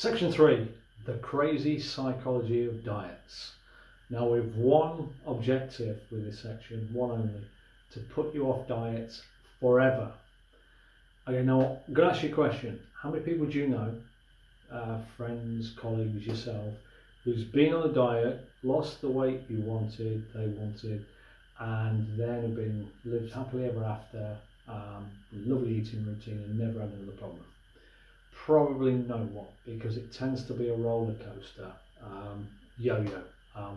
Section 3, the crazy psychology of diets. Now we've one objective with this section, one only, to put you off diets forever. Okay, now I'm going to ask you a question. How many people do you know, friends, colleagues, yourself, who's been on a diet, lost the weight they wanted, and then have been lived happily ever after, lovely eating routine and never had another problem? Probably no one, because it tends to be a roller coaster, yo-yo,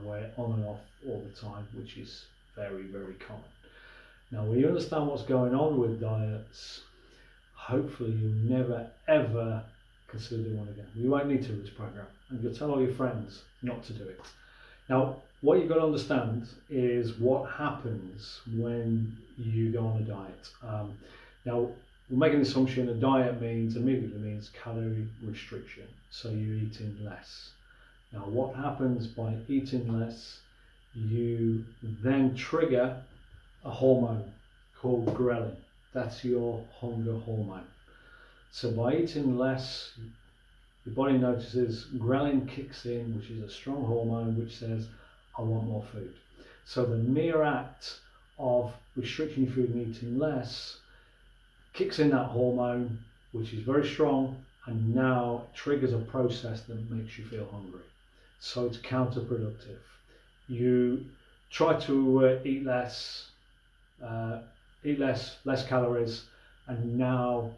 where on and off all the time, which is very, very common. Now, when you understand what's going on with diets, hopefully you'll never ever consider doing one again. You won't need to with this program, and you'll tell all your friends not to do it. Now, what you've got to understand is what happens when you go on a diet. Now, we'll make an assumption. A diet immediately means calorie restriction, so you're eating less. Now, what happens by eating less? You then trigger a hormone called ghrelin. That's your hunger hormone. So by eating less, your body notices ghrelin kicks in, which is a strong hormone which says, I want more food. So the mere act of restricting your food and eating less kicks in that hormone, which is very strong, and now triggers a process that makes you feel hungry. So it's counterproductive. You try to eat less calories, and now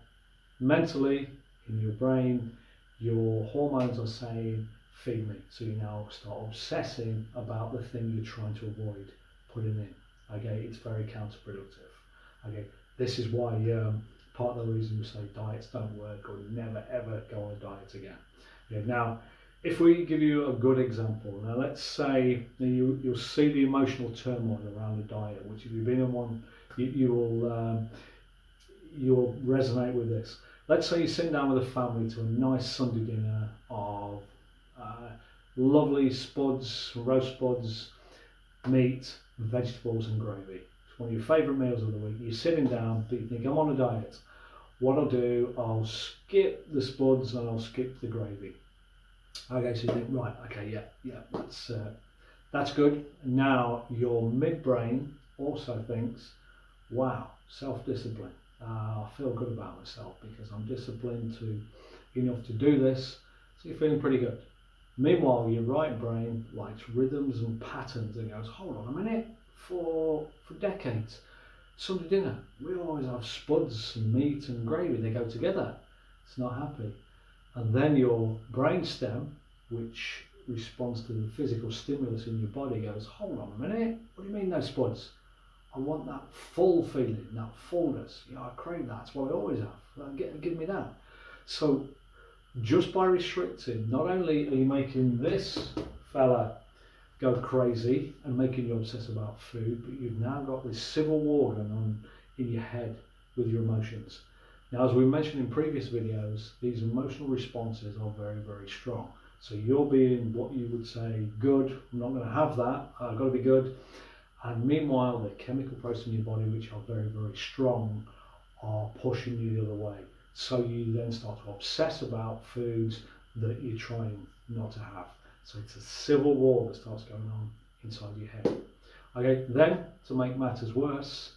mentally in your brain, your hormones are saying, feed me. So you now start obsessing about the thing you're trying to avoid putting in. Okay, it's very counterproductive. Okay, this is why part of the reason we say diets don't work, or never ever go on a diet again. Okay, now, if we give you a good example, now let's say you'll see the emotional turmoil around a diet, which if you've been on one, you'll resonate with this. Let's say you're sitting down with a family to a nice Sunday dinner of lovely spuds, roast spuds, meat, vegetables and gravy. It's one of your favourite meals of the week. You're sitting down, but you think, I'm on a diet. What I'll do, I'll skip the spuds and I'll skip the gravy. Okay, so you think, right, okay, yeah, that's good. Now your midbrain also thinks, wow, self-discipline. I feel good about myself because I'm disciplined enough to do this, so you're feeling pretty good. Meanwhile, your right brain likes rhythms and patterns and goes, hold on a minute, for decades, Sunday dinner, we always have spuds and meat and gravy, they go together. It's not happy. And then your brainstem, which responds to the physical stimulus in your body, goes, hold on a minute, what do you mean no spuds? I want that full feeling, that fullness. Yeah, I crave that, that's what I always have. Give me that. So just by restricting, not only are you making this fella go crazy and making you obsess about food, but you've now got this civil war going on in your head with your emotions. Now, as we mentioned in previous videos, these emotional responses are very, very strong. So you're being what you would say, good, I'm not going to have that, I've got to be good. And meanwhile, the chemical processes in your body, which are very, very strong, are pushing you the other way. So you then start to obsess about foods that you're trying not to have. So it's a civil war that starts going on inside your head. Okay, then to make matters worse,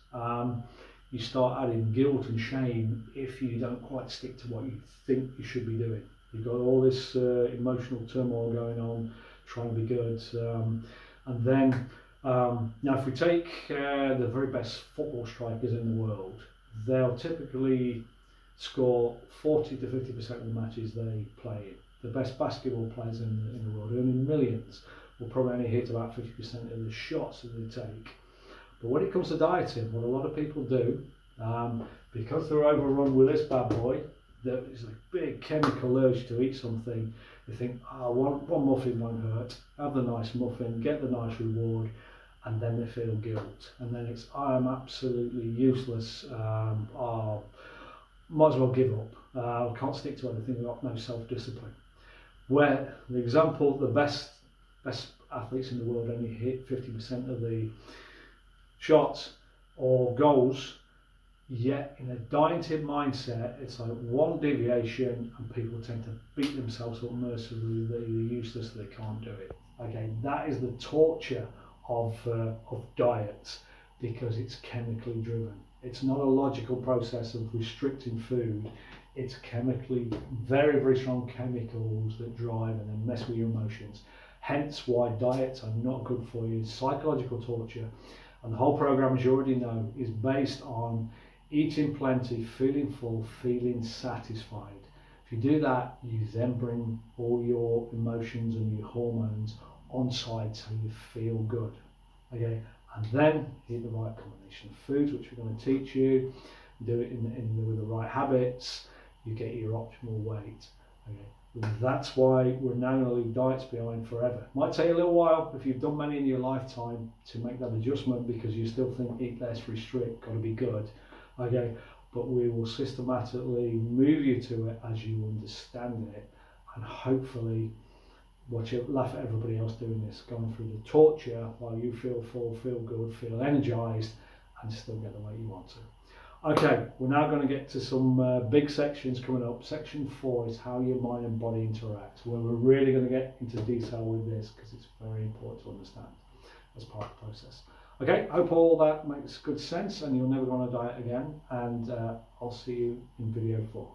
you start adding guilt and shame if you don't quite stick to what you think you should be doing. You've got all this emotional turmoil going on, trying to be good, and then now if we take the very best football strikers in the world, they'll typically score 40 to 50% of the matches they play in. The best basketball players in the world, earning millions, will probably only hit about 50% of the shots that they take. But when it comes to dieting, what a lot of people do, because they're overrun with this bad boy, there is a big chemical urge to eat something. They think, one muffin won't hurt, have the nice muffin, get the nice reward, and then they feel guilt. And then it's, I am absolutely useless, might as well give up. I can't stick to anything, I've got no self-discipline. Where the example, the best athletes in the world only hit 50% of the shots or goals, Yet in a dieting mindset, it's like one deviation and people tend to beat themselves up mercilessly. They're useless, they can't do it. Okay, that is the torture of diets, because it's chemically driven. It's not a logical process of restricting food. It's chemically, very, very strong chemicals that drive and then mess with your emotions. Hence why diets are not good for you. It's psychological torture. And the whole program, as you already know, is based on eating plenty, feeling full, feeling satisfied. If you do that, you then bring all your emotions and your hormones on side so you feel good. Okay, and then eat the right combination of foods, which we're going to teach you. Do it with the right habits. You get your optimal weight. Okay, that's why we're now going to leave diets behind forever. Might take a little while if you've done many in your lifetime to make that adjustment, because you still think eat less, restrict, got to be good. Okay, but we will systematically move you to it as you understand it, and hopefully watch it, laugh at everybody else doing this, going through the torture while you feel full, feel good, feel energized, and still get the weight you want to. Okay, we're now going to get to some big sections coming up. Section 4 is how your mind and body interact, where we're really going to get into detail with this, because it's very important to understand as part of the process. Okay, hope all that makes good sense and you'll never go on a diet again, and I'll see you in video 4.